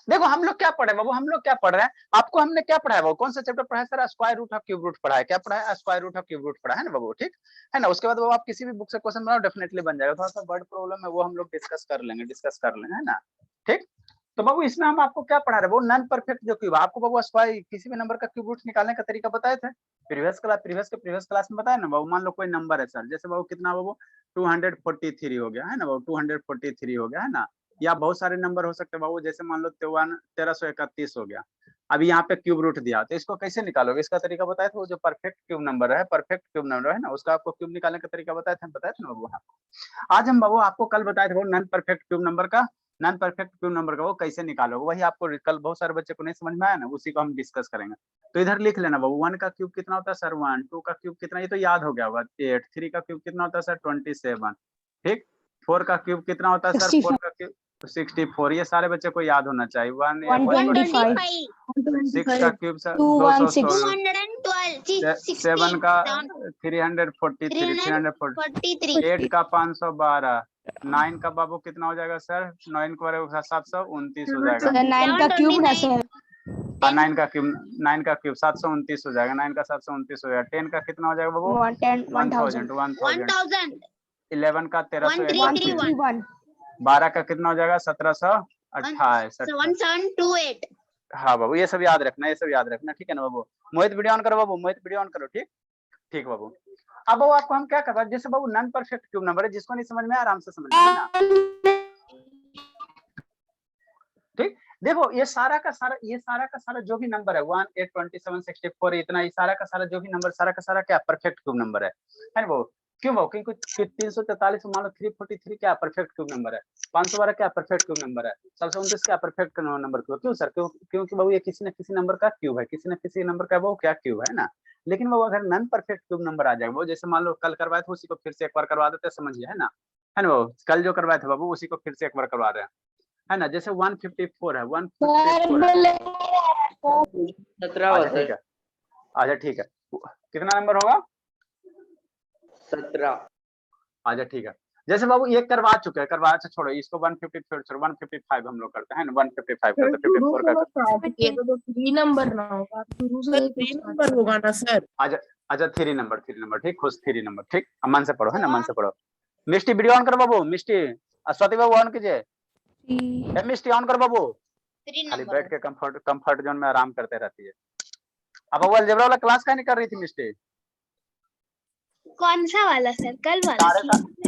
देखो हम लोग क्या पढ़े बाबू, हम लोग क्या पढ़ रहे हैं, आपको हमने क्या पढ़ाया बाबू, कौन सा चैप्टर पढ़ा है sir, square root of cube root पढ़ा है, क्या पढ़ा है, square root of cube root पढ़ा है ना बाबू, ठीक है ना। उसके बाद बाबू आप किसी भी बुक से क्वेश्चन बनाओ डेफिनेटली बन जाएगा, थोड़ा सा वर्ड प्रॉब्लम है वो हम लोग डिस्कस कर लेंगे, है ना, ठीक। तो बाबू इसमें हम आपको क्या पढ़ा रहे हैं, वो नॉन परफेक्ट जो क्यूब, आपको बाबू स्क्वायर किसी भी नंबर का क्यूब रूट निकालने का तरीका बताए थे प्रीवियस क्लास में बताया ना बाबू। मान लो कोई नंबर है सर, जैसे बाबू कितना बाबू 243 हो गया है ना बाबू, 243 हो गया है ना, या बहुत सारे नंबर हो सकते हैं बाबू, जैसे मान लो 1331 हो गया। अभी यहाँ पे क्यूब रूट दिया, तो इसको कैसे निकालोगे, इसका तरीका बताया था, वो जो परफेक्ट क्यूब नंबर है ना, उसका आपको क्यूब निकालने का तरीका बताया था ना बाबू। आज हम बाबू आपको कल बताए थे वो नॉन परफेक्ट क्यूब नंबर का, वो कैसे निकालोगे, वही आपको कल बहुत सारे बच्चे को नहीं समझ में आया ना, उसी को हम डिस्कस करेंगे। तो इधर लिख लेना बाबू, 1 का क्यूब कितना होता है सर 1, 2 का क्यूब कितना, ये तो याद हो गया होगा 8, 3 का क्यूब कितना होता है सर 27, ठीक। 4 का क्यूब कितना होता है सर 4 का क्यूब 64, ये सारे बच्चे को याद होना चाहिए। 125 6 का क्यूब सर 216, 216 7 का 343, 8 का 512, 9 का बाबू कितना हो जाएगा सर, 9 को 729 हो जाएगा। 9 का क्यूब ना सर, 9 का क्यूब 729 हो जाएगा, 9 का 729 हो जाएगा। 10 का कितना हो जाएगा बाबू 1000, 11 का 1331, 12 का कितना हो जाएगा 1728। 1728। हाँ बाबू ये सब याद रखना, ठीक है ना बाबू। मोहित वीडियो ऑन करो बाबू, मोहित वीडियो ऑन करो, ठीक बाबू। अब बाबू आपको हम क्या कर रहे हैं, जैसे बाबू नॉन परफेक्ट क्यूब नंबर है, जिसको नहीं समझ में आराम से समझ है ना, ठीक। देखो ये सारा का सारा जो भी नंबर है 1, 8, 27, 64, इतना ये सारा का सारा जो भी नंबर, सारा का सारा क्या परफेक्ट क्यूब नंबर है ना वो। क्यों वो, क्योंकि 343 मान लो 343 क्या परफेक्ट क्यूब नंबर है, 512 क्या परफेक्ट क्यूब नंबर है, 729 क्या परफेक्ट नंबर क्यूब। क्यों सर, क्योंकि बाबू ये किसी न किसी नंबर का क्यूब है, किसी न किसी नंबर का वो क्या क्यूब है ना। लेकिन वो अगर नॉन परफेक्ट क्यूब नंबर आ जाएगा, वो जैसे मान लो कल करवाए थे उसी को फिर से एक बार करवा देते, समझिए है ना वो कल जो करवाए थे बाबू उसी को फिर से एक बार करवा रहे हैं, है ना। जैसे 154 है, 154 है, 17 ठीक है, अच्छा ठीक है, कितना नंबर होगा 17। अच्छा ठीक है। जैसे बाबू ये करवा चुके हैं, करवा अच्छा छोड़ो इसको, 155 हम लोग करते हैं ना, 155 करते, 54 का तो 3 नंबर ना होगा, शुरू से 3 नंबर होगा ना सर। अच्छा 3 नंबर, ठीक, खुश 3 नंबर, ठीक। मन से पढ़ो है ना, मन से पढ़ो। मिस्टी वीडियो ऑन करो बाबू, मिस्टी स्वाति बाबू ऑन कीजिए, मिस्टी ऑन करो बाबू, खाली बैठ के कंफर्ट जोन में आराम करते रहती है। अब वो अलजेब्रा वाला क्लास का नहीं कर रही थी मिस्टी, कौन सा वाला सर, कल वाला?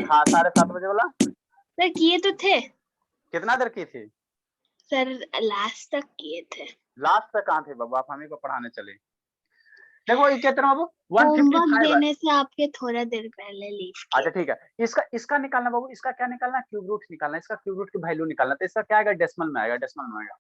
हाँ 7:30 बजे वाला सर किए तो थे। कितना देर की थी सर? लास्ट तक किए थे। लास्ट तक कहाँ थे बाबू, आप हमें को पढ़ाने चले। देखो ये कितना बाबू होमवर्क 155 देने से आपके थोड़ा देर पहले लीव किए। अच्छा ठीक है, इसका निकालना बाबू, इसका क्या निकालना, क्यूब रूट निकालना, इसका क्यूब रूट की वैल्यू निकालना। तो इसका क्या आएगा, डेसिमल में आएगा,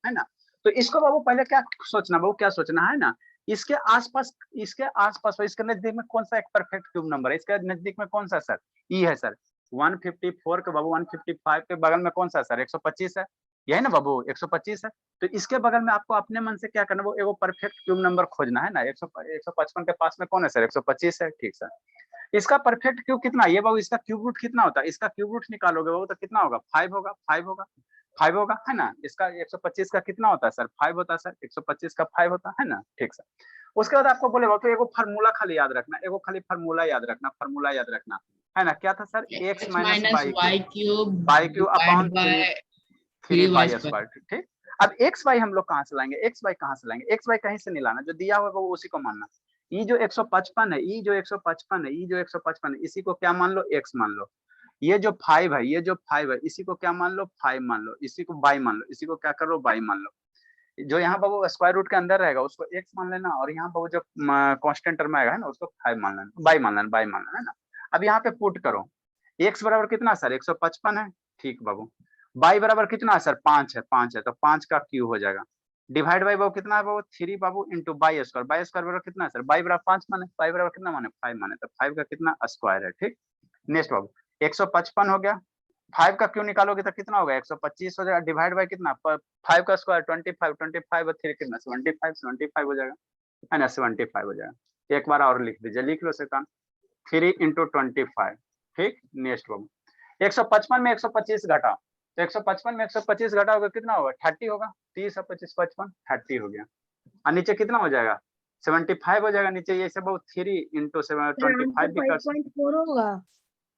है ना। तो इसको बाबू पहले क्या सोचना बाबू, क्या सोचना है ना, इसके आसपास इसके नजदीक में कौन सा एक परफेक्ट क्यूब नंबर है, इसके नजदीक में कौन सा सर, ई है सर। 154 के बाबू 155 के बगल में कौन सा सर 125 है, यही ना बाबू 125 है। तो इसके बगल में आपको अपने मन से क्या करना, वो एगो परफेक्ट क्यूब नंबर खोजना है ना। 155 के पास में कौन है सर 125 है, ठीक सर। इसका परफेक्ट क्यूब कितना, ये बाबू इसका क्यूब रूट कितना होता है, इसका क्यूब रूट निकालोगे बाबू तो कितना होगा 5 होगा, 5 होगा है ना। इसका 125 का कितना होता है सर 5 होता है सर, 125 का 5 होता है ना, ठीक सर। उसके बाद आपको बोले तो एगो फार्मूला खाली याद रखना, फार्मूला याद रखना है ना। क्या था sir, x minus Y cube upon 3 Y square, ठीक। अब एक्स वाई हम लोग कहाँ से लाएंगे, एक्स वाई कहीं से नहीं लाना, जो दिया हुआ वो उसी को मानना। ये जो 155 है, इसी को क्या मान लो x मान लो। ये जो 5 है, इसी को क्या मान लो 5 मान लो, इसी को बाई मान लो, इसी को क्या करो बाई मान लो। जो यहाँ पर वो स्क्वायर रूट के अंदर रहेगा उसको x मान लेना, और यहाँ पर वो जो कांस्टेंट टर्म आएगा है ना उसको 5 मान लेना, बाई मान लेना है ना। अब यहाँ पे पुट करो, x बराबर कितना सर 155 है, ठीक बाबू। बाई बराबर कितना है सर 5 है, तो 5 का क्यूब हो जाएगा। डिवाइड बाई बाबू कितना है बाबू 3 बाबू इंटू बाई स्क्वायर बराबर कितना है सर, बाई बराबर 5 माने, बाई बराबर कितना माने 5 माने, तो 5 का कितना स्क्वायर है, ठीक। नेक्स्ट बाबू 155 हो गया, 5 का क्यों निकालोगे तो कितना होगा 125 हो जाएगा, डिवाइड बाई कितना 5 का स्क्वायर 25 और 3 कितना 75 हो जाएगा, है ना 75 हो जाएगा। एक बार और लिख दीजिए, लिख लो सेकंड 3 इंटू 25, ठीक। नेक्स्ट बाबू 155 में 125 घटा तो 155 में 125 घटाओगे कितना होगा? 30 होगा। 30 और 25 55 30 हो गया। और नीचे कितना हो जाएगा? 75 हो जाएगा नीचे। ये सब 3 इंटू 25 भी कर सकते। 5.4 होगा।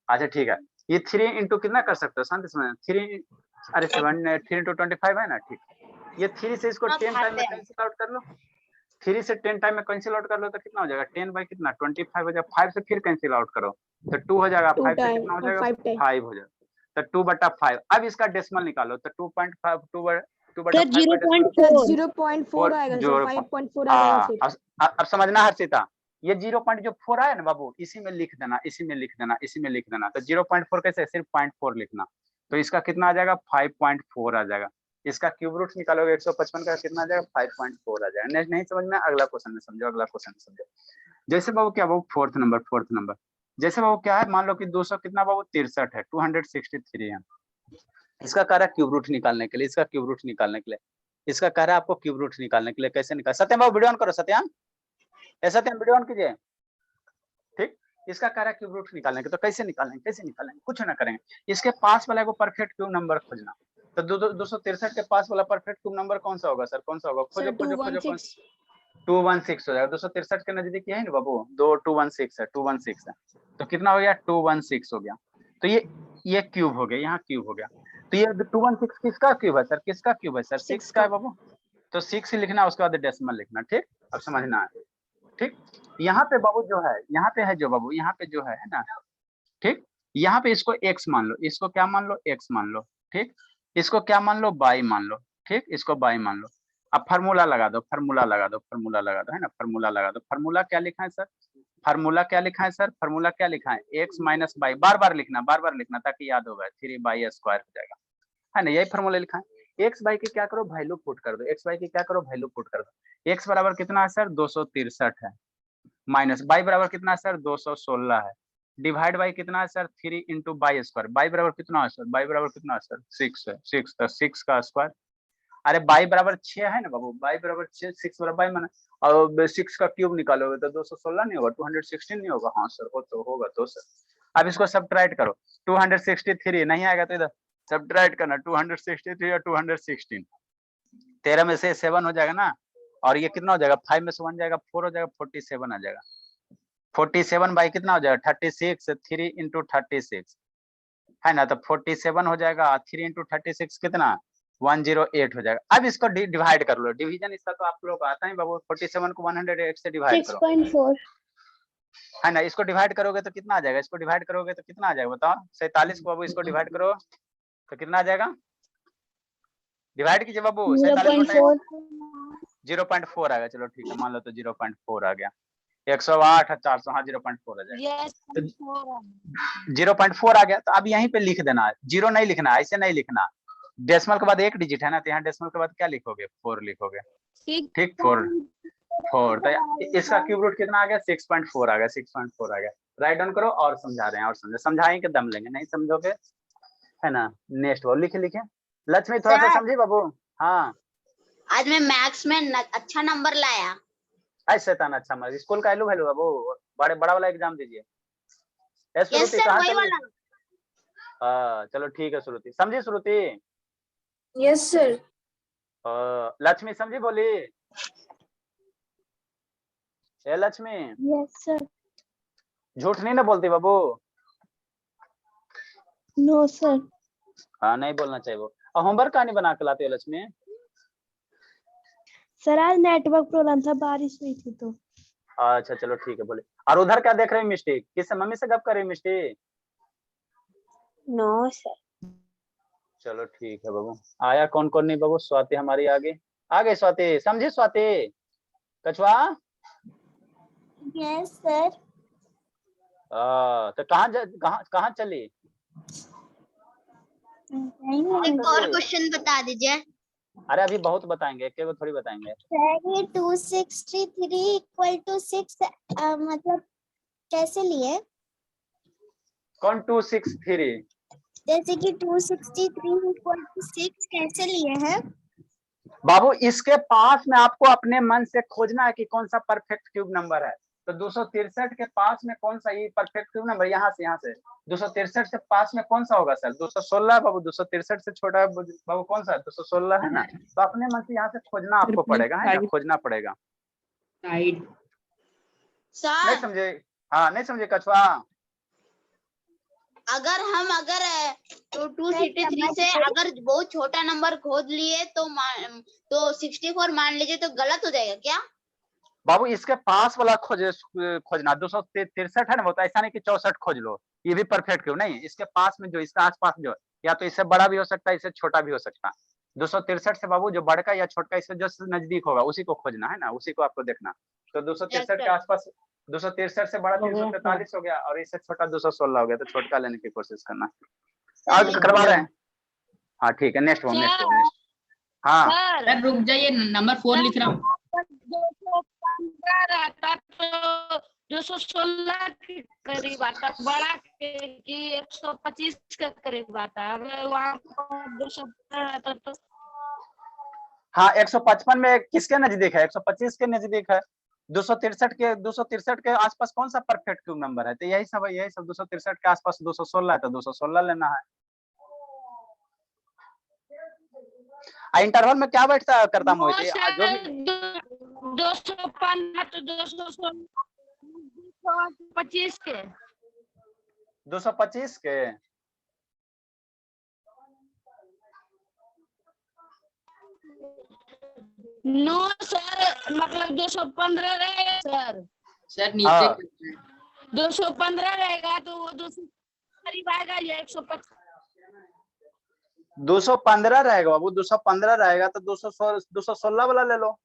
अच्छा ठीक है, ये 3 इंटू कितना कर सकते हो शांति से? 3 अरे 3 इंटू 25 है ना, ठीक। ये 3 से इसको 10 टाइम में कैंसिल आउट कर लो। 3 से 10 टाइम में कैंसिल आउट कर लो तो कितना हो जाएगा? 10 बाई कितना? 25 हो जाएगा। 5 से फिर कैंसिल आउट करो तो 2 हो जाएगा। 5 से कितना हो जाएगा? 5 हो जाएगा। तो 2/5। अब इसका डेसिमल निकालो तो 2.5 2/5 0.4 आएगा सर, 5.4 आ जाएगा फिर। अब समझना हर्षिता, ये 0.4 आया ना बाबू, इसी में लिख देना, इसी में लिख देना, इसी में लिख देना। तो 0.4 कैसे? सिर्फ 0.4 लिखना। तो इसका कितना आ जाएगा? 5.4 आ जाएगा। इसका क्यूब रूट निकालोगे 155 का कितना आ जाएगा? 5.4 आ जाएगा। नहीं समझ में? अगला क्वेश्चन में समझो, अगला क्वेश्चन में समझो। जैसे बाबू क्या बाबू? फोर्थ नंबर जैसे बाबू क्या है, मान लो कि 200 कितना बाबू? 63 है, 263 है। इसका कह रहा है क्यूब रूट निकालने के लिए, इसका क्यूब रूट निकालने के लिए, इसका कह रहा है आपको क्यूब रूट निकालने के लिए। कैसे निकाल? सत्यम बाबू वीडियो ऑन करो, सत्यम वीडियो ऑन कीजिए। ठीक, इसका कह रहा है क्यूब रूट निकालने के, तो कैसे निकालेंगे? कैसे निकालेंगे? कुछ ना करेंगे, इसके पास वाला को परफेक्ट क्यूब नंबर खोजना। तो 263 के पास वाला परफेक्ट क्यूब नंबर कौन सा होगा सर? कौन सा होगा? खोजो खोजो खोजो। 216 हो जाएगा। 263 के नजदीक है ना बाबू, 216 है, 216 है। तो कितना हो गया? 216 हो गया। तो ये क्यूब हो गया, यहाँ क्यूब हो गया। तो ये 216 किसका क्यूब है सर? किसका क्यूब है सर? 6 का है बाबू। तो 6 ही लिखना, उसके बाद डेसिमल लिखना। ठीक, अब समझना है। ठीक, यहाँ पे बाबू जो है, यहाँ पे है जो बाबू, यहाँ पे जो है ना, ठीक, यहाँ पे इसको x मान लो, इसको क्या मान लो? x मान लो। ठीक, इसको क्या मान लो? y मान लो। ठीक, इसको y मान लो। अब फार्मूला लगा दो, फार्मूला लगा दो, फार्मूला लगा दो, है ना, फार्मूला लगा दो। फार्मूला क्या लिखा है सर? फार्मूला क्या लिखा है सर? फार्मूला क्या लिखा है? x minus y। बार बार लिखना ताकि याद होगा। 3y स्क्वायर हो जाएगा, है ना, यही फार्मूला लिखा है। एक्स वाई की क्या करो? वैल्यू पुट कर दो। एक्स वाई की क्या करो? वैल्यू पुट कर दो। एक्स बराबर कितना है सर? 263 है। माइनस वाई बराबर कितना है सर? 216 है। डिवाइड बाई कितना है sir? 3 into by square. By बराबर कितना है सर? बाई बराबर कितना है सर? 6 है। 6 तो 6 का स्क्वायर। अरे बाई बराबर 6 है ना बाबू, बाई बराबर 6, 6 बराबर बाई माना। और 6 का क्यूब निकालोगे तो 216 नहीं होगा? 216 नहीं होगा? हाँ सर, वो तो होगा। तो सर अब इसको सब्ट्रैक्ट करो। 263 नहीं आएगा तो इधर सब्ट्रैक्ट करना। 263 और 216, 13 में से 7 हो जाएगा ना, और ये कितना हो जाएगा? 5 में से 1 जाएगा, 4 हो जाएगा, 47 आ जाएगा। 47 बाई कितना हो जाएगा? 36, 3 इंटू 36 है ना, तो 47 हो जाएगा। 3 इंटू 36 कितना? 108 हो जाएगा। अब इसको डिवाइड कर लो। डिवीजन इसका तो आप लोग आता है बाबू। 47 को 108 से डिवाइड करो, 6.4 है ना। इसको डिवाइड करोगे तो कितना आ जाएगा? इसको डिवाइड करोगे तो कितना आ जाएगा बताओ? 47 को बाबू इसको डिवाइड करो तो कितना आ जाएगा? डिवाइड कीजिए बाबू। 0.4 0.4 आ गया। चलो ठीक है, मान लो तो 0.4 आ गया। 108 400, हाँ 0.4 आ जाएगा। तो 0.4 आ गया। तो अब यहीं पे लिख देना, जीरो नहीं लिखना, ऐसे नहीं लिखना। डेसिमल के बाद एक डिजिट है ना, तो यहाँ डेसिमल के बाद क्या लिखोगे? 4 लिखोगे। ठीक, 4 तो इसका क्यूब रूट कितना आ गया? 6.4 आ गया। 6.4 आ गया। राइट डाउन करो और समझा रहे हैं, और समझाएं के दम लेंगे, नहीं समझोगे है ना। नेक्स्ट वो लिखे लक्ष्मी थोड़ा सा समझी बाबू। हाँ, आज मैं मैथ्स में अच्छा नंबर लाया। ऐसे था ना। अच्छा मत स्कूल का वैल्यू बाबू, बड़ा वाला एग्जाम दीजिए। यस सर, वही वाला। हाँ चलो ठीक है। श्रुति समझी? श्रुति यस सर। लक्ष्मी समझी? बोली ए लक्ष्मी, यस सर। झूठ नहीं ना बोलती बाबू? No sir. हाँ नहीं बोलना चाहिए वो। और होमवर्क कहानी बना के लाते हो लक्ष्मी? सर आज नेटवर्क प्रॉब्लम था, बारिश हुई थी तो। अच्छा चलो ठीक है, बोले। और उधर क्या देख रहे हैं मिस्टी? किससे? मम्मी से गप कर रही मिस्टी? No sir. चलो ठीक है बाबू। आया कौन कौन नहीं बाबू? स्वाति हमारी आगे आ गई। स्वाति समझी? स्वाति कछुआ। Yes sir. तो कहाँ चली? एक और क्वेश्चन बता दीजिए। अरे अभी बहुत बताएंगे, एक एक थोड़ी बताएंगे। सर ये 263 इक्वल टू 6 मतलब कैसे लिए? कौन 263? जैसे कि 263 इक्वल टू 6 कैसे लिए हैं? बाबू इसके पास में आपको अपने मन से खोजना है कि कौन सा परफेक्ट क्यूब नंबर है। तो 263 के पास में कौन सा ये परफेक्ट क्यूब नंबर, यहाँ से 263 से पास में कौन सा होगा सर? 216 बाबू। 263 से छोटा बाबू कौन सा है? 216 है ना। तो अपने मन से यहाँ से खोजना आपको पड़ेगा, है ना, खोजना पड़ेगा। साइड नहीं सर समझे? हाँ नहीं समझे कछुआ? अगर 263 से अगर बहुत छोटा नंबर खोज लिए तो 64 मान लीजिए, तो गलत हो जाएगा क्या? बाबू इसके पास वाला खोजना। 263 है ना, वो तो ऐसा नहीं कि 64 खोज लो, ये भी परफेक्ट क्यों नहीं। इसके पास में जो, इसके आसपास जो, या तो इससे बड़ा भी हो सकता है, इससे छोटा भी हो सकता है। 263 से बाबू जो बड़का या छोटा इससे जो नजदीक होगा उसी को खोजना, है ना, उसी को आपको देखना। तो 263 के आसपास, 263 से बड़ा 343 हो गया और इससे छोटा 216 हो गया, तो छोटका लेने की कोशिश करना। आज करवा रहे हैं। हाँ ठीक है, नेक्स्ट नेक्स्ट। हाँ सर रुक जाइए, नंबर 4 लिख रहा हूँ। 215 रहता तो 216 के करीब आता, बड़ा कि 125 के करीब आता। अगर वहाँ 215 रहता तो हाँ 155 में किसके नजदीक है? 125 के नजदीक है। 263 के आसपास कौन सा परफेक्ट क्यूब नंबर है? तो यही सब है, यही सब। 263 के आसपास 216 है, तो 216 लेना है। इंटरवल में क्या बैठता करता मोहित? जो भी 215 तो 225 के 225 के नो सर, मतलब 215 रहेगा सर। सर नीचे 215 रहेगा तो वो 200 करीब आएगा या 125। 215 रहेगा बाबू, 215 रहेगा तो 216 वाला ले लो।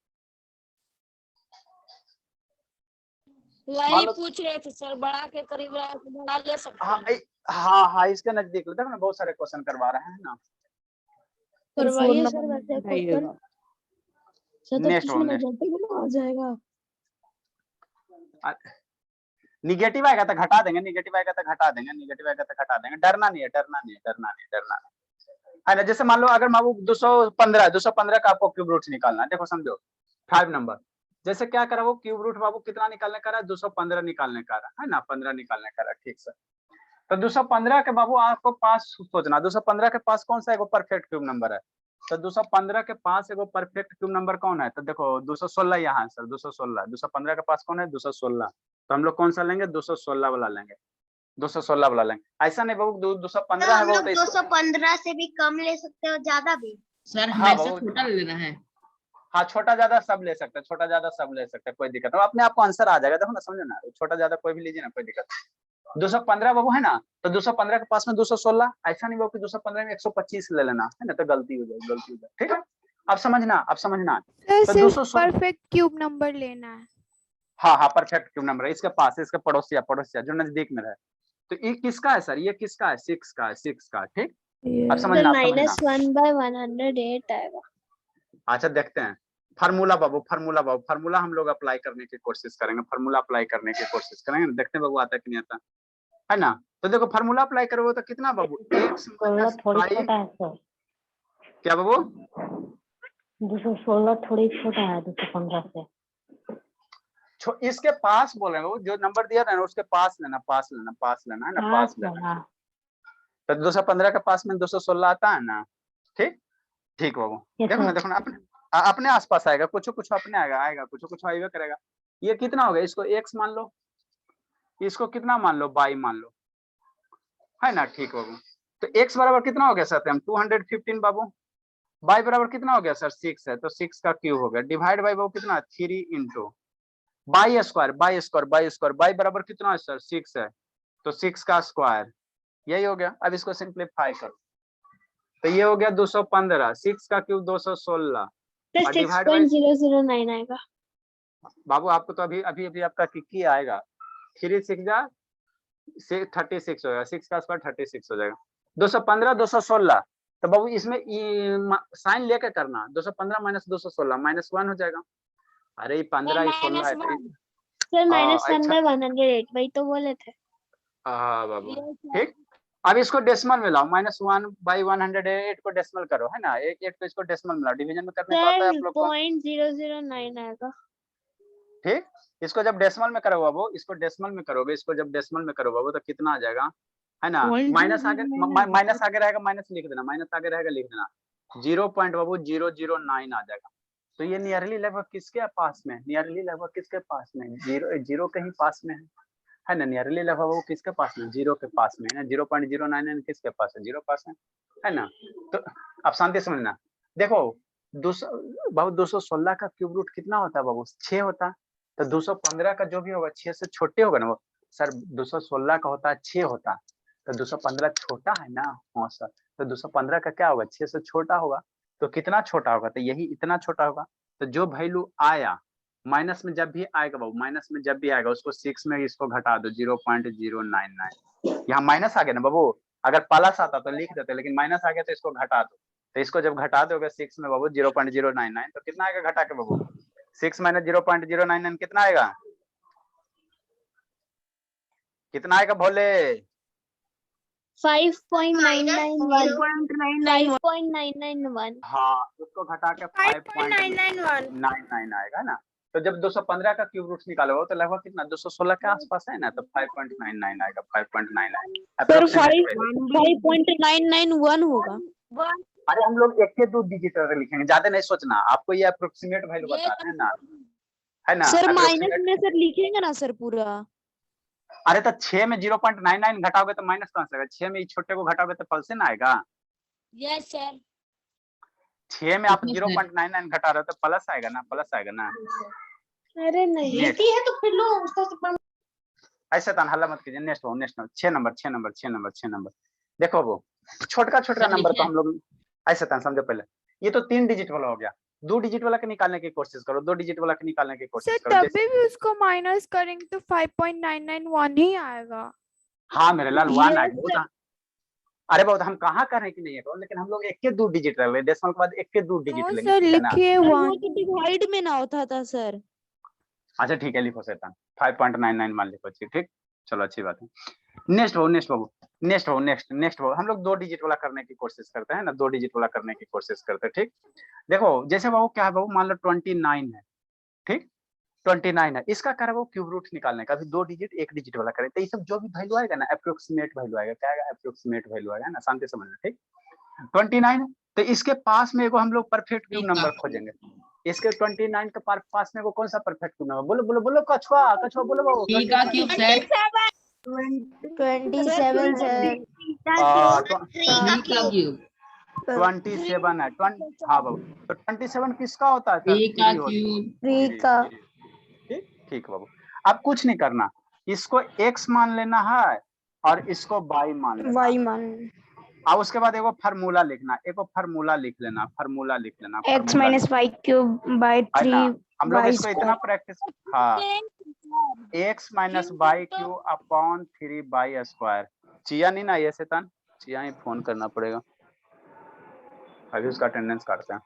वही पूछ रहे थे सर, बड़ा के करीब रहा तो बड़ा ले सकते हैं। हाँ इसके नजदीक देखो ना, बहुत सारे क्वेश्चन करवा रहे हैं ना। करवाइए सर, वैसे क्वेश्चन सर तो नेक्स्ट किसमें नेगेटिव ना हो जाएगा। निगेटिव आएगा तो घटा देंगे, निगेटिव आएगा तो घटा देंगे, निगेटिव आएगा तो घटा देंगे। डरना नहीं है, डरना नहीं है, डरना नहीं, डरना नहीं है ना। जैसे मान लो अगर बाबू 215 का आपको क्यूब रूट निकालना है, देखो समझो 5 नंबर। जैसे क्या करा वो क्यूब रूट बाबू कितना निकालने का रहा? 215 निकालने का रहा है ना, 15 निकालने का रहा। ठीक सर। तो 215 के बाबू आपको पास सोचना, 215 के पास कौन सा एगो परफेक्ट क्यूब नंबर है? तो 215 के पास एगो परफेक्ट क्यूब नंबर कौन है? तो देखो 216 यहाँ है सर, 216। 215 के पास कौन है? 216। तो हम लोग कौन सा लेंगे? 216 वाला लेंगे, 216 वाला लेंगे। ऐसा नहीं बाबू 215 है वो, तो 215 से भी कम ले सकते हो, ज्यादा भी। सर हाँ हमें से छोटा लेना है। हाँ छोटा ज्यादा सब ले सकते हैं, छोटा ज्यादा सब ले सकते हैं, कोई दिक्कत नहीं। अपने आपको आंसर आ जाएगा, देखो ना, समझो ना, छोटा ज्यादा कोई भी लीजिए ना, कोई दिक्कत नहीं। 215 बाबू है ना, तो 215 के पास में 216। ऐसा नहीं बाबू कि 215 में 125 ले लेना है ना, तो गलती हो जाएगी, गलती हो जाएगी। ठीक है, अब समझना, अब समझना। तो 216 परफेक्ट क्यूब नंबर लेना है। हाँ परफेक्ट क्यूब नंबर है, इसके पास, इसके पड़ोसिया जो नजदीक में रहे। तो ये किसका है सर? ये किसका है? 6 का है, 6 का। ठीक, अब समझना, -1/108 आएगा। अच्छा देखते हैं फार्मूला बाबू, फार्मूला हम लोग अप्लाई करने की कोशिश करेंगे, फार्मूला अप्लाई करने की कोशिश करेंगे। देखते हैं बाबू आता है कि नहीं आता है ना। तो देखो फार्मूला अप्लाई करोगे तो कितना बाबू? x - 5। क्या बाबू? 216 थोड़ी छोटा है 215 से। इसके पास बोले बाबू, जो नंबर दिया था ना उसके पास लेना, पास लेना है ना, पास लेना। तो 215 के पास में 216 आता है ना। ठीक ठीक बाबू, देखो ना अपने आसपास आएगा, कुछ अपने आएगा, कुछ आएगा करेगा। ये कितना हो गया? इसको x मान लो, इसको कितना मान लो? y मान लो, है ना। ठीक बाबू, तो x बराबर कितना हो गया सर? 215 बाबू। y बराबर कितना हो गया सर? 6 है, तो 6 का क्यूब हो गया। डिवाइड बाई बाबू कितना? 3 इंटू बाई स्क्वायर, y बराबर कितना है सर? 6 है, तो 6 का स्क्वायर, यही हो गया। अब इसको सिंप्लीफाई करो, तो ये हो गया 215। 6 का क्यूब 216 और डिवाइड बाई 6.009 आएगा बाबू। आपको तो अभी आपका की आएगा। 3 6 जा 36 हो जाएगा, 6 का स्क्वायर 36 हो जाएगा। 215 216, तो बाबू इसमें साइन लेके करना। 215 माइनस 216 -1 हो जाएगा। अरे 15 16 है सर, -1/108 वही तो बोले थे। हाँ बाबू ठीक। अब इसको डेसिमल में लाओ, -1/108 को डेसिमल करो, है ना। 8 को इसको डेसिमल में लाओ, डिवीजन में करने को आता है आप लोग को। 0.009 आएगा। ठीक। इसको जब डेसिमल में करोगे बाबू, इसको डेसिमल में करोगे, इसको जब डेसिमल में करोगे बाबू तो कितना आ जाएगा, है ना, माइनस आगे रहेगा, माइनस लिख देना, माइनस आगे रहेगा लिख देना, 0.009 आ जाएगा। तो ये नियरली लगभग किसके पास में, नियरली लगभग किसके पास में, जीरो के ही पास में है ना, नियरली लगभग वो किसके पास में, 0 के पास में है, 0.099 किसके पास है, 0 पास है ना। तो आप शांति समझना, देखो 216 का क्यूब रूट कितना होता है बाबू, 6 होता है। तो 215 का जो भी होगा 6 से छोटे होगा ना वो, सर 216 का होता है 6 होता है, तो 215 छोटा है ना, हाँ सर, तो 215 का क्या होगा, 6 से छोटा होगा, तो कितना छोटा होगा, तो यही इतना छोटा होगा। तो जो वैल्यू आया माइनस में जब भी आएगा बाबू, माइनस में जब भी आएगा उसको 6 में इसको घटा दो, 0.099, यहाँ माइनस आ गया ना बाबू, अगर प्लस आता तो लिख देते, लेकिन माइनस आ गया तो इसको घटा दो, तो इसको जब घटा दोगे 6 में बाबू 0.099, तो कितना आएगा घटा के बाबू, 6 माइनस 0.099 कितना आएगा, कितना आएगा भोले, 5.991 हाँ उसको घटा के 5.999 आएगा ना। तो जब 215 का क्यूब रूट निकालोगे तो लगभग कितना 216 के आसपास है ना, तो 5.99 आएगा, 5.99। सर 5.991 होगा। अरे हम लोग 1 के 2 डिजिट लिखेंगे, ज्यादा नहीं सोचना, आपको ये अप्रोक्सीमेट वैल्यू बताते हैं ना, है ना सर माइनस में सर लिखेंगे ना सर पूरा। अरे तो 6 में 0.99 घटाओगे तो माइनस कौन सा आएगा, 6 में इस छोटे को घटाओगे तो प्लस ना आएगा। Yes sir. 6 में आप 0.99 घटा रहे हो तो प्लस आएगा ना, प्लस आएगा ना। अरे नहीं लेती है तो फिर लो उसका ऐसे तो हल्ला मत कीजिए। नेक्स्ट 6 नंबर देखो वो छोटा नंबर को हम लोग ऐसे तो समझो, पहले ये तो 3 डिजिट वाला हो गया, 2 डिजिट वाला के निकालने की कोशिश करो, 2 डिजिट वाला के निकालने की कोशिश करो। तब भी उसको माइनस करेंगे तो 5.991 ही आएगा। हाँ मेरे लाल 1 आएगा। अरे बहुत हम कहाँ कर रहे हैं कि नहीं है, लेकिन हम लोग 1 के 2 डिजिट रख ले, डेसिमल के बाद 1 के 2 डिजिट लेंगे। सर लिखिए 1 डिवाइड में ना होता था सर। अच्छा ठीक है लिखो शैतान, 5.99 मान लिखो, ठीक, चलो अच्छी बात है। नेक्स्ट हम लोग 2 डिजिट वाला करने की कोशिश करते हैं ना, 2 डिजिट वाला करने की कोशिश करते हैं। ठीक, देखो जैसे बाबू क्या है बाबू, मान लो 29 है, ठीक 29 है, इसका क्या है वो क्यूब रूट निकालने का, अभी 2 डिजिट 1 डिजिट वाला करें, तो ये सब जो भी वैल्यू आएगा ना अप्रोक्सीमेट वैल्यू आएगा, क्या आएगा अप्रोक्सीमेट वैल्यू आएगा ना, शांति समझना। ठीक 29 तो इसके पास में एगो हम लोग परफेक्ट क्यूब नंबर खोजेंगे, इसके 29 के पास में वो कौन सा परफेक्ट क्यूब नंबर, बोलो कछुआ बोलो बाबू। 3 का क्यूब सर, 27 सर। 3 का क्यूब 27 है, हाँ बाबू, तो 27 किसका होता है, 3 का क्यूब, 3 का। ठीक बाबू, अब कुछ नहीं करना, इसको x मान लेना है और इसको y मान लेना, और उसके बाद एगो फार्मूला लिखना, लिख लेना, x minus y cube by 3, हम लोग इसको इतना प्रैक्टिस, हाँ x minus y cube upon 3y square. Chia नहीं ना, ये शैतान चिया ही फोन करना पड़ेगा, अभी उसका अटेंडेंस काटते हैं।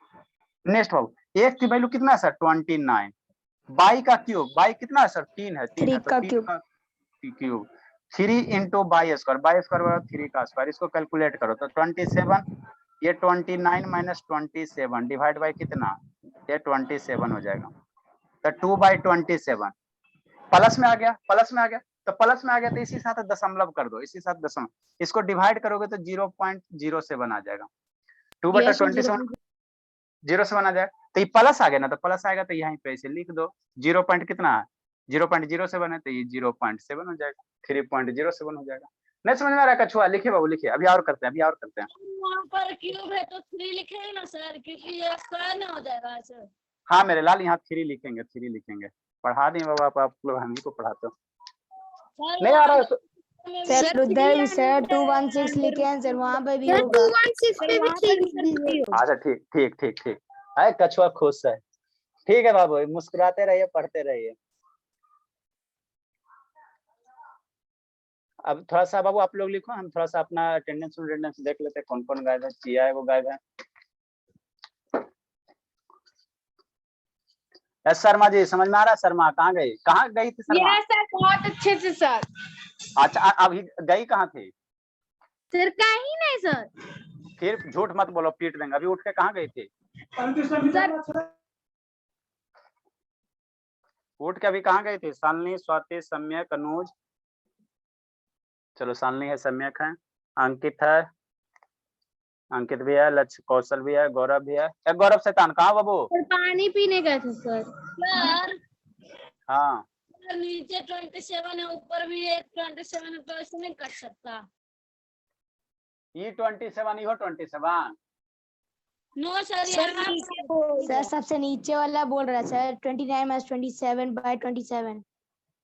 नेक्स्ट बाबू x की वैल्यू कितना है सर 29, y का क्यूब, y कितना है सर 3 है, 3 का क्यूब 3 इंटू बाई स्क्वायर 3 का स्क्वायर, इसको कैलकुलेट करो तो 27, ये 29 माइनस 27 डिवाइड बाई कितना, ये 27 हो जाएगा, तो 2/27 प्लस में आ गया, तो प्लस में आ गया तो इसी साथ दशमलव कर दो, इसी साथ दशमलव, इसको डिवाइड करोगे तो 0.07 आ जाएगा, 2/27 0.7 आ जाएगा, तो ये प्लस आ गया ना, तो प्लस आएगा तो यहीं पे इसे लिख दो, 0. कितना है 0.07 है, तो ये 0.7 हो जाएगा, 3.07 हो जाएगा। नहीं समझ में आ रहा है कछुआ, लिखिए बाबू लिखिए, अभी और करते हैं। वहाँ पर क्यूब है तो 3 लिखेंगे ना सर, क्योंकि ये स्क्वायर ना हो जाएगा सर। हाँ मेरे लाल यहाँ 3 लिखेंगे, पढ़ा दें बाबा, आप लोग हम ही को पढ़ाते हो, नहीं आ रहा है सर उधर भी सर 216 लिखे हैं सर, वहाँ पे भी होगा। 216 पे भी अच्छा ठीक है, कछुआ खुश है, ठीक है बाबू, मुस्कुराते रहिए, पढ़ते रहिए। अब थोड़ा सा बाबू आप लोग लिखो, हम थोड़ा सा अपना अटेंडेंस देख लेते हैं, कौन कौन गायब है, चिया है वो गायब है। शर्मा जी समझ में आ रहा है, शर्मा कहाँ गई थी शर्मा? सर बहुत अच्छे से सर। अच्छा अभी गई कहाँ थी? सर कहीं नहीं सर। फिर झूठ मत बोलो, पीट देंगे, अभी उठ के कहाँ गई थी? सर उठ के अभी कहाँ गई थी? शालिनी, स्वाति, सम्यक, अनुज। चलो शालिनी है, सम्यक है, अंकित है, अंकित भी है, लक्ष्य, कौशल भी है, गौरव भी है। गौरव शैतान कहाँ बाबू? पानी पीने गए थे सर। सर हाँ नीचे 27 है, ऊपर भी एक 27 है, तो ऐसे नहीं कर सकता। ये 27, इहो 27। नो सर, सर सबसे नीचे वाला बोल रहा है सर 29 - 27 / 27।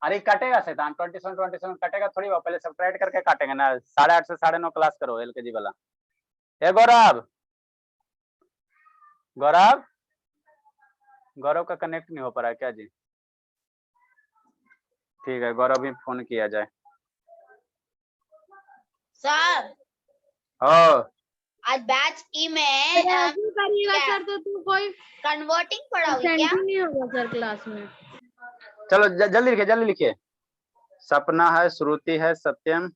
अरे कटेगा शैतान, 27 कटेगा थोड़ी, वो पहले सब्ट्रैक्ट करके काटेंगे ना। 8:30 से 9:30 क्लास करो एलकेजी वाला। ए गौरव, गौरव, गौरव का कनेक्ट नहीं हो पा रहा है क्या जी? ठीक है, गौरव भी फोन किया जाए। सर ओ आज बैच ई में करेगा सर तो तू कोई कन्वर्टिंग पढ़ाओगे क्या? नहीं होगा सर क्लास में। चलो जल्दी लिखिए, जल्दी लिखिए। सपना है, श्रुति है, सत्यम।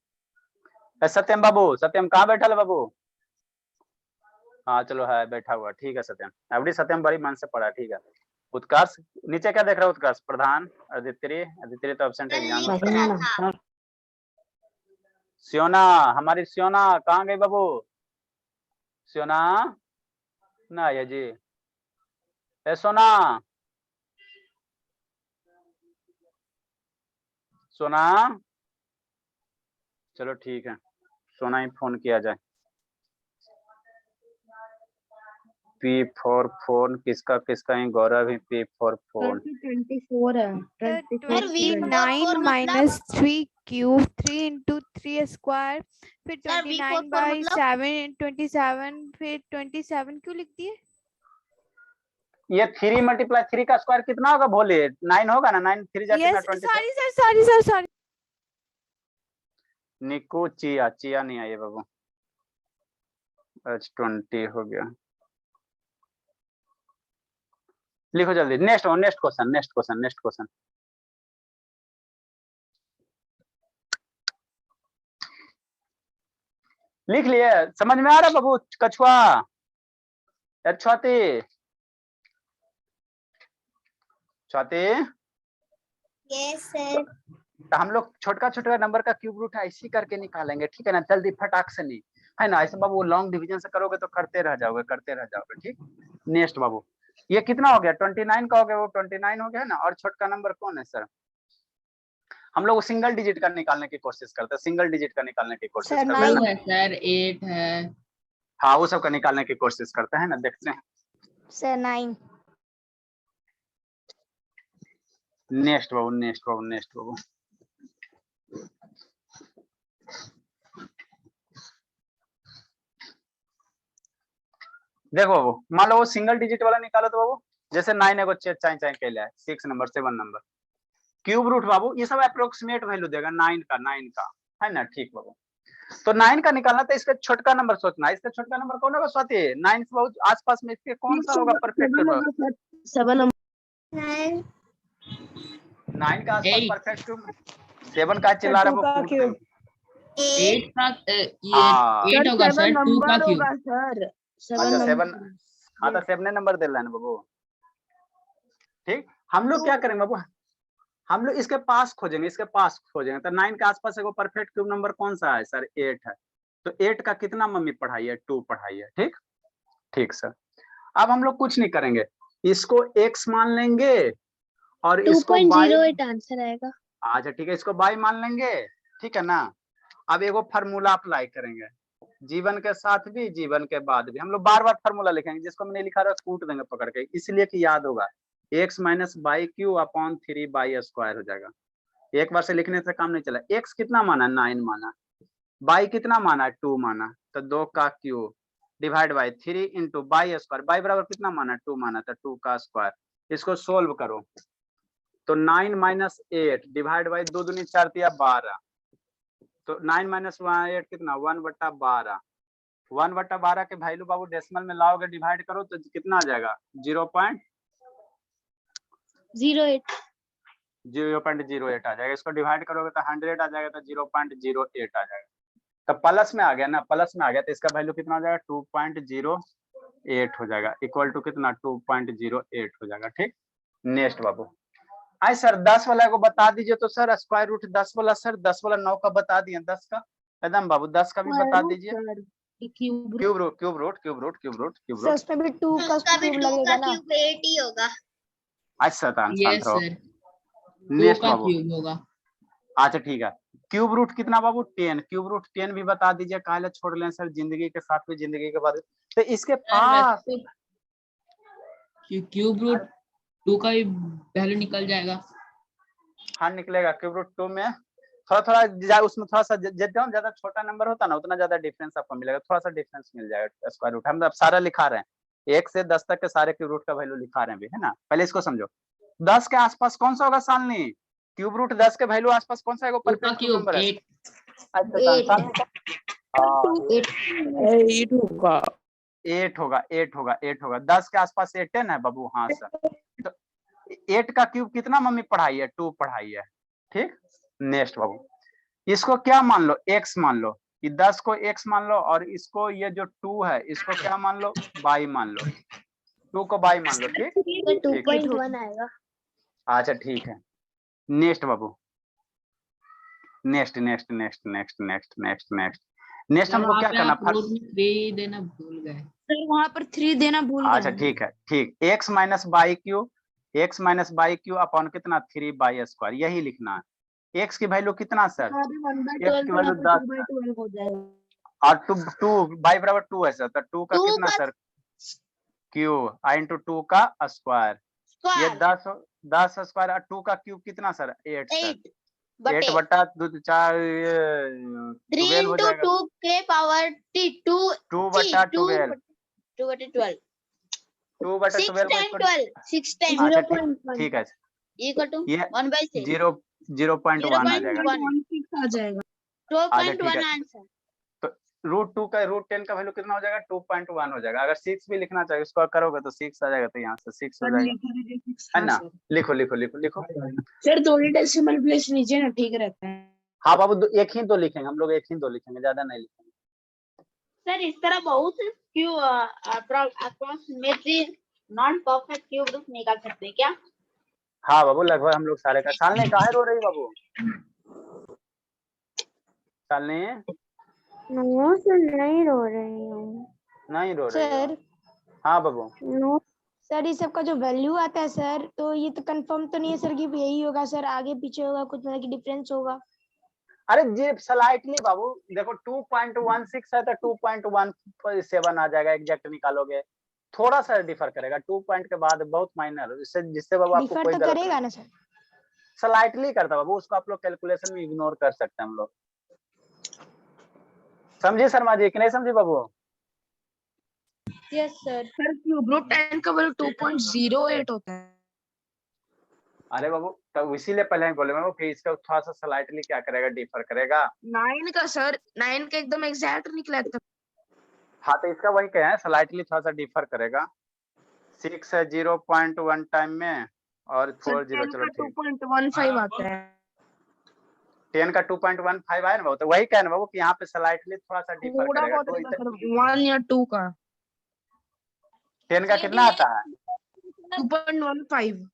सत्यम बाबू, सत्यम कहाँ बैठा है बाबू? हाँ चलो है बैठा हुआ, ठीक है सत्यम। अभी सत्यम बड़ी मन से पढ़ा, ठीक है। उत्कर्ष नीचे क्या देख रहा है? उत्कर्ष, प्रधान, अदिति, अदिति तो एब्सेंट है एग्जाम। सियोना, हमारी सियोना कहाँ गई बाबू? सियोना ना ये जी। ए सोना, सोना, चलो ठीक है, सोना ही फोन किया जाए। P for फोन, किसका किसका है? गौरव ही P for फोन। 24 है। 29 minus 3 cube 3 into 3 square, फिर 29 by 7 27, फिर 27 क्यों लिख दिए? ये 3 × 3 का स्क्वायर कितना होगा? भोले 9 होगा ना? 9 3 जाके ना 27। सॉरी। निको चिया, चिया नहीं आई बाबू। आज 20 हो गया। लिखो जल्दी। Next question. लिख लिए? समझ में आ रहा बाबू? कछुआ, छाती। Yes sir. तो हम लोग छोटका नंबर का क्यूब रूट ऐसे करके निकालेंगे, ठीक है ना? जल्दी फटाक से नहीं, है ना? ऐसे बाबू लॉन्ग डिवीजन से करोगे तो करते रह जाओगे, ठीक। नेक्स्ट बाबू, ये कितना हो गया? 29 का हो गया, वो 29 हो गया ना। और छोटका नंबर कौन है सर? हम लोग सिंगल डिजिट का निकालने की कोशिश करते हैं, सर 8 है। हाँ वो सब का निकालने की कोशिश करते हैं ना, देखते हैं। सर 9। नेक्स्ट बाबू। देखो बाबू, मान लो वो सिंगल डिजिट वाला निकालो तो बाबू, जैसे 9 एगो चाइन कहला है, 6 नंबर 7 नंबर। क्यूब रूट बाबू ये सब अप्रोक्सीमेट वैल्यू देगा 9 का, है ना? ठीक बाबू। तो 9 का निकालना तो इसका छोटका नंबर सोचना है। इसका छोटका नंबर कौन होगा स्वाति? 9 से बहुत आसपास में इसके कौन सा होगा परफेक्ट? 7 नंबर। 9 का आसपास परफेक्ट। 7 का चिल्ला रहा है? 8 का ये 8 होगा सर, 2 का क्यूब। अच्छा 7, हाँ तो 7 नंबर दे रहा है ना बाबू, ठीक। हम लोग क्या करेंगे बाबू? हम लोग इसके पास खोजेंगे, तो 9 के आसपास एगो परफेक्ट क्यूब नंबर कौन सा है सर? 8 है। तो 8 का कितना मम्मी पढ़ाई है? 2 पढ़ाई है, ठीक सर। अब हम लोग कुछ नहीं करेंगे, इसको x मान लेंगे और इसको 2.08 आंसर आएगा। अच्छा ठीक है, इसको y मान लेंगे, ठीक है ना? अब एगो फार्मूला अप्लाई करेंगे, जीवन के साथ भी जीवन के बाद भी। हम लोग बार फार्मूला लिखेंगे, जिसको मैंने लिखा रहा कूट देंगे पकड़ के, इसलिए कि याद होगा। x - y³ हो जाएगा। एक बार से लिखने से काम नहीं चला। x कितना माना? 9 माना। y कितना माना? 2 माना। तो 2 का cube divide by 3 × y²। y बराबर कितना माना? 2 माना, तो 2 का स्क्वायर। इसको सोल्व करो तो 9 - 8 डिवाइड बाय 2 दूनी 4 तिया 12। तो 9 - 8 कितना? 1/12। 1/12 के वैल्यू बाबू डेसिमल में लाओगे, डिवाइड करो तो कितना आ जाएगा? 0.08 आ जाएगा। इसको डिवाइड करोगे तो 100 आ जाएगा, तो 0.08 आ जाएगा। तो प्लस में आ गया ना, तो इसका वैल्यू कितना हो जाएगा? 2.08 हो जाएगा, इक्वल टू कितना? 2.08 हो जाएगा, ठीक। नेक्स्ट बाबू, आई सर 10 वाला को बता दीजिए तो सर स्क्वायर रूट 10 वाला सर 10 वाला 9 का बता दिए 10 का एकदम बाबू 10 का भी बता दीजिए। Cube root cube root cube root cube root cube sir root उसमें भी 2 का उसका भी क्यूब 2 लगेगा का ना। क्यूब 8 ही होगा। अच्छा शांत यस रहो। सर, 2 नेक्स्ट का बाबू। क्यूब होगा। अच्छा ठीक है, क्यूब रूट कितना बाबू 10, क्यूब रूट 10 भी बता दीजिए। काहे छोड़ लें सर, जिंदगी के साथ में जिंदगी के बाद तो इसके पास क्यूब रूट 2 का भी वैल्यू निकल जाएगा। हाँ निकलेगा। क्यूब रूट 2 में थोड़ा उसमें थोड़ा सा जितना ज्यादा छोटा नंबर होता है ना उतना ज्यादा डिफरेंस आपको मिलेगा, थोड़ा सा डिफरेंस मिल जाएगा। स्क्वायर रूट हम अब सारा लिखा रहे हैं 1 से 10 तक के सारे क्यूब रूट का वैल्यू लिखा रहे हैं भी, है ना। पहले इसको समझो, 10 के आसपास कौन सा होगा सालनी? क्यूब रूट 10 के वैल्यू आसपास कौन सा है? 2 का परफेक्ट क्यूब नंबर है। 8। अच्छा 8 होगा। 8 होगा 8 होगा 8 होगा 10 के आसपास 8 है ना बाबू। हाँ सर, तो 8 का क्यूब कितना मम्मी पढ़ाई है? 2 पढ़ाई है। ठीक, नेक्स्ट बाबू इसको क्या मान लो? x मान लो कि 10 को x मान लो और इसको ये जो 2 है इसको क्या मान लो? y मान लो। 2 को y मान लो। ठीक, 2.1 आएगा। अच्छा ठीक है। नेक्स्ट बाबू, next next next next next next next next हमको क्या करना? रूट में 3 देना भूल गए सर, वहां पर 3 देना भूल गए। अच्छा ठीक है, ठीक। x minus by Q upon कितना? 3/² यही लिखना है। x की वैल्यू कितना सर? x की वैल्यू 10 और 2 बाई बराबर 2 है सर, तो 2 का कितना सर? क्यूब आई इंटू 2 का स्क्वायर। ये 10 स्क्वायर और 2 का क्यूब कितना सर? 8 सर। 8 बटा 2 4 12 हो जाएगा। 2 के पावर 2 बटा 12 2 बटे 12 2 बटा 12 6 टाइम अच्छा ठीक है। इक्वल टू ये 1/6 0.1 आ जाएगा। 1.6 आ जाएगा। 2.1 आंसर। तो रूट 10 का वैल्यू कितना हो जाएगा? 2.1 हो जाएगा। अगर 6 भी लिखना चाहिए उसको करोगे तो 6 आ जाएगा, तो यहाँ से 6 हो जाएगा, है ना। लिखो लिखो लिखो लिखो सर, 2 डेसिमल प्लेस लीजिए ना, ठीक रहता है। हाँ बाबू, एक ही 2 लिखेंगे हम लोग, एक ही 2 लिखेंगे, ज्यादा नहीं लिखेंगे। सर इस तरह बहुत approximately non perfect cube root निकाल सकते हैं क्या? हाँ बाबू, लगभग हम लोग सारे का। सालनी काहे रो रही बाबू? सालनी नो सर, नहीं रो रही हूँ। नहीं रो रही सर हो? हाँ बाबू। नो सर ये सबका जो वैल्यू आता है सर, तो ये तो कंफर्म तो नहीं है सर कि यही होगा सर, आगे पीछे होगा, कुछ मतलब कि डिफरेंस होगा। अरे ये स्लाइटली बाबू देखो 2.16 है तो 2.17 आ जाएगा। एग्जैक्ट निकालोगे थोड़ा सा डिफर करेगा 2 पॉइंट के बाद, बहुत माइनर, जिससे बाबू आपको डिफर कोई तो गलत करेगा ना सर? स्लाइटली करता बाबू, उसको आप लोग कैलकुलेशन में इग्नोर कर सकते हैं हम लोग। समझे शर्मा जी कि नहीं समझे बाबू? Yes sir. Sir, cube root 10 का वैल्यू 2.08 होता है। अरे बाबू तो इसीलिए पहले बोले बाबू कि इसका थोड़ा सा स्लाइटली क्या करेगा, डिफर करेगा। 9 का सर, 9 का एकदम एग्जैक्ट निकला था। हाँ तो इसका वही क्या है, स्लाइटली थोड़ा सा डिफर करेगा। 6 है 0.1 टाइम में और 4 0, चलो ठीक। 2.15 आता है। 10 का 2.15 आया ना बाबू, तो वही कहना बाबू कि यहाँ पे स्लाइटली थोड़ा सा डिफर थोड़ा करेगा। बहुत रहता सर, 1 या 2 का। 10 का कितना आता है? 2.15।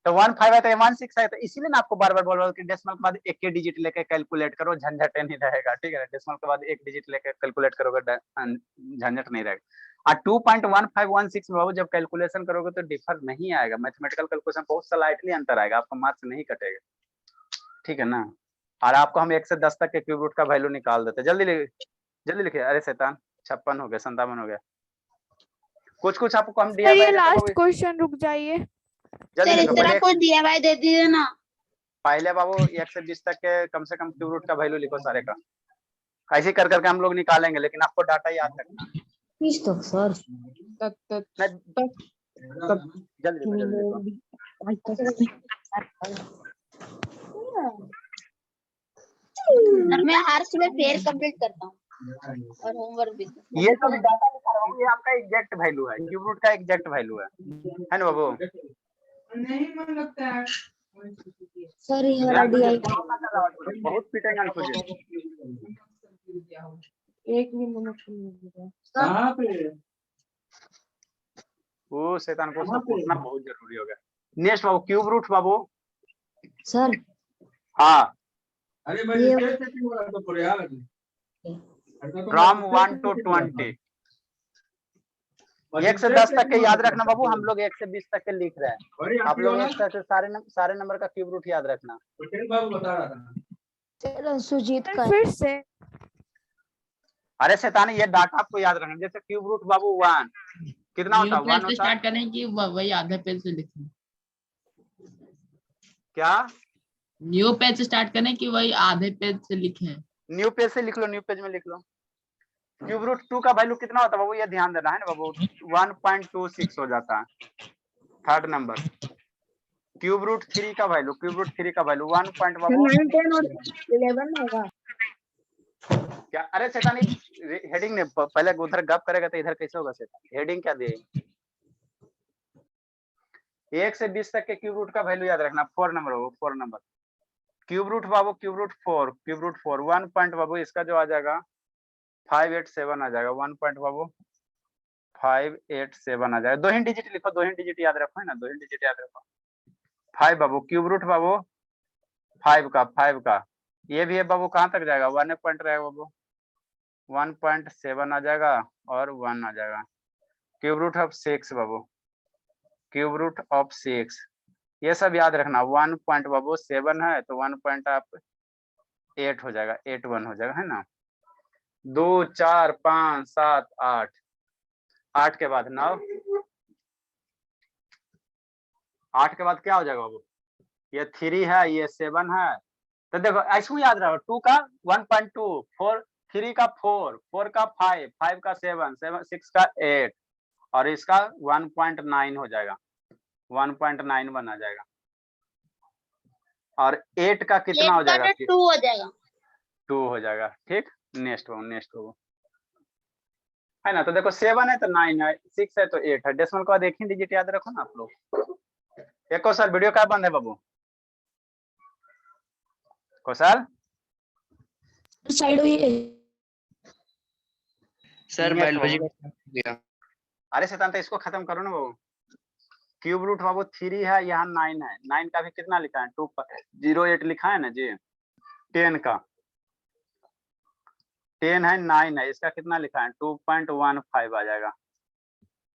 तो 15 है तो 16 है, तो इसीलिए ना आपको बार बार बोल रहा हूँ कि डेसिमल के बाद एक डिजिट लेके कैलकुलेट करो, झंझट नहीं रहेगा। ठीक है, डेसिमल के बाद एक डिजिट लेके कैलकुलेट करोगे झंझट नहीं रहेगा। और 2.1516 में बाबू जब कैलकुलेशन करोगे तो डिफर नहीं आएगा। मैथमेटिकल कैलकुलेशन बहुत स्लाइटली अंतर आएगा, आपका मार्क्स नहीं कटेगा। ठीक है ना। और आपको हम 1 से 10 तक के क्यूब रूट का वैल्यू निकाल देते। जल्दी लिखिए। अरे शैतान, 56 हो गया, 57 हो गया। कुछ आपको हम सर ये लास्ट क्वेश्चन, रुक जाइए। सर इस तरह कुछ DIY दे दीजिए ना। पहले बाबू 1 से 20 तक के कम से कम क्यूब रूट का वैल्यू लिखो सारे का। ऐसे कर करके हम लोग निकालेंगे, लेकिन आपको डाटा याद रखना। प्लीज तो सर जल्दी मैं हर सुबह फेयर कंप्लीट करता हूँ और होमवर्क भी। ये सब डाटा लिखा रहा हूँ, ये आपका एग्जैक्ट वैल्यू है, क्यूब रूट का एग्जैक्ट वैल्यू है ना बाबू? नहीं मन लगता है सर ये वाला DI बहुत पीटेंगे ना तुझे। 1 मिनट कहाँ पे? वो शैतान को उसको पूछना बहुत जरूरी हो गया। नेक्स्ट बाबू क्यूब रूट बाबू सर हाँ ये फ्रॉम 1 to 20। 1 से 10 तक के याद रखना बाबू, हम लोग 1 से 20 तक के लिख रहे हैं, आप लोग 1 से सारे नंबर का क्यूब रूट याद रखना। चलो सुजीत का फिर से अरे शैतानी, ये डाटा आपको याद रखना। जैसे क्यूब रूट बाबू 1 कितना न्यू होता है? 1 पेज से होता है स्टार्ट करें कि वही आधे पेज से लिखें? क्या? न्यू पेज से स्टार्ट करें कि वही आधे पेज से लिखें? न्यू पेज से लिख लो, न्यू पेज में लिख लो। क्यूब रूट 2 का वैल्यू कितना होता है बाबू? ये ध्यान देना है ना बाबू, 1.26 हो जाता है, थर्ड नंबर। क्यूब रूट 3 का वैल्यू, क्यूब रूट 3 का वैल्यू 1 पॉइंट बाबू 9, 10 और 11 होगा। क्या? अरे शैतानी हेडिंग ने पहले उधर गप करेगा तो इधर कैसे होगा शैतान? हेडिंग क्या दे? 1 से 20 तक के क्यूब रूट का वैल्यू याद रखना, 4 नंबर हो, 4 नंबर। क्यूब रूट बाबू, cube root 4, cube root 4 1 point बाबू इसका जो आ जाएगा 587 आ जाएगा, 1 पॉइंट बाबू 587 आ जाएगा। 2 ही डिजिट लिखो, 2 ही डिजिट याद रखो, है ना, 2 ही डिजिट याद रखो। 5 बाबू, क्यूब रूट बाबू 5 का ये भी है बाबू, कहाँ तक जाएगा? 1 पॉइंट रहेगा बाबू, 1.7 आ जाएगा और 1 आ जाएगा। क्यूब रूट ऑफ 6 बाबू, क्यूब रूट ऑफ 6 ये सब याद रखना। 1 पॉइंट बाबू 7 है तो 1 पॉइंट आप 8 हो जाएगा, 8 1 हो जाएगा, है ना। 2 4 5 7 8, 8 के बाद 9, 8 के बाद क्या हो जाएगा बाबू? ये 3 है, ये 7 है, तो देखो ऐसे याद रखो। 2 का 1.2, 4, 3 का 4, 4 का 5, 5 का 7, 6 का 8 और इसका 1.9 हो जाएगा, 1.91 आ जाएगा। और 8 का कितना हो जाएगा? 2 हो जाएगा, 2 हो जाएगा। ठीक, नेक्स्ट हो है ना। तो देखो 7 है तो 9 है, 6 है तो 8 है। डेसिमल के बाद एक ही डिजिट याद रखो ना आप लोग। एक कौशल वीडियो क्या बंद है बाबू? कौशल साइड हुई है सर बायोलॉजी अरे शैतान, तो इसको खत्म करो ना बाबू। क्यूब रूट बाबू 3 है, यहाँ 9 है, 9 का भी कितना लिखा है? 2.08 लिखा है ना जी। 10 का 10 है, 9 है, इसका कितना लिखा है? 2.15 आ जाएगा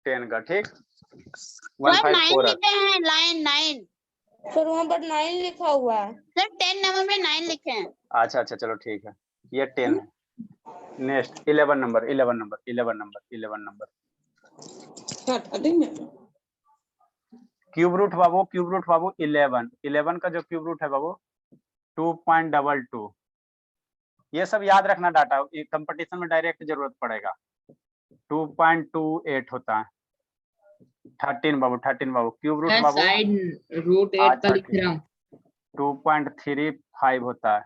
10 का। ठीक, 154 लिखे हैं, लाइन 9 सर, वहाँ पर 9 लिखा हुआ है सर, 10 नंबर में 9 लिखे हैं। अच्छा चलो ठीक है, ये 10 है। Next 11 number, 11 number, 11 number, 11 number. Cube root बाबू, क्यूब रूट बाबू 11, 11 का जो क्यूब रूट है बाबू 2.22। ये सब याद रखना डाटा, कंपटीशन में डायरेक्ट जरूरत पड़ेगा। 2.28 होता है। 13 बाबू, 13 बाबू, क्यूब रूट बाबू साइड रूट 8 का लिख रहा हूँ। 2.35 होता है।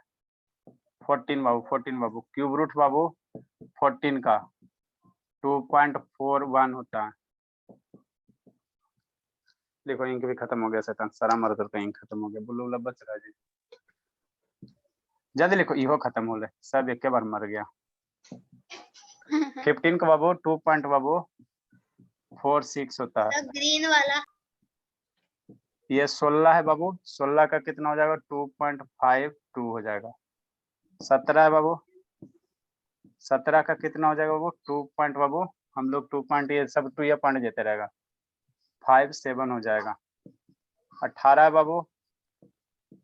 14 बाबू, 14 बाबू, क्यूब रूट बाबू 14 का 2.41 होता है। देखो इंक भी खत्म हो गया शैतान, सारा मर्द का इंक खत्म हो गया, बुल्लू वाला बच रहा जी। जल्दी लिखो, इहो खत्म हो गए, सब एक के बार मर गया। 15 का बाबू 2.46 होता है। ग्रीन वाला ये 16 है बाबू, 16 का कितना हो जाएगा? 2.52 हो जाएगा। 17 है बाबू, 17 का कितना हो जाएगा बाबू? 2 पॉइंट बाबू, हम लोग 2 पॉइंट, ये सब 2 पॉइंट देते रहेगा, 57 हो जाएगा। 18 है बाबू,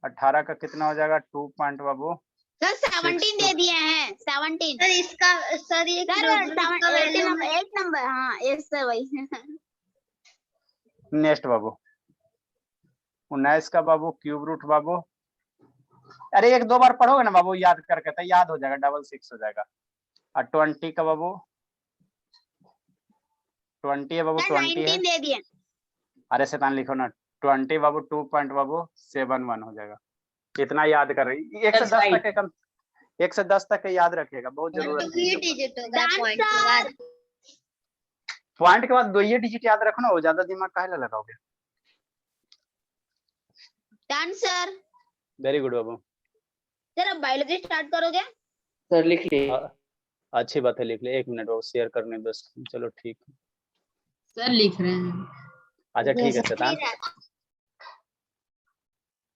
18 का कितना हो जाएगा? 2 पॉइंट बाबू सर 17 दे दिए हैं, 17 सर। इसका सर ये 8 नंबर, हाँ यस सर वही। नेक्स्ट बाबू 19 का बाबू क्यूब रूट बाबू, अरे 1-2 बार पढ़ोगे ना बाबू याद करके तो याद हो जाएगा, 66 हो जाएगा। और 20 का बाबू 20 है बाबू, 20 है, दे दिए। अरे शैतान लिखो ना 20 बाबू 2 पॉइंट बाबू 71 हो जाएगा। इतना याद कर रही, 1 से 10 तक के कम, 1 से 10 तक के याद रखिएगा, बहुत जरूरत है। पॉइंट के बाद 2 डिजिट याद रखो ना, वो ज्यादा दिमाग काहे लगाओगे। Done sir. वेरी गुड बाबू। सर अब बायोलॉजी स्टार्ट करोगे? सर लिख लिए। अच्छी बात है, लिख ले। 1 मिनट बाबू, शेयर करने दो। चलो ठीक है सर लिख रहे हैं। अच्छा ठीक है शैतान।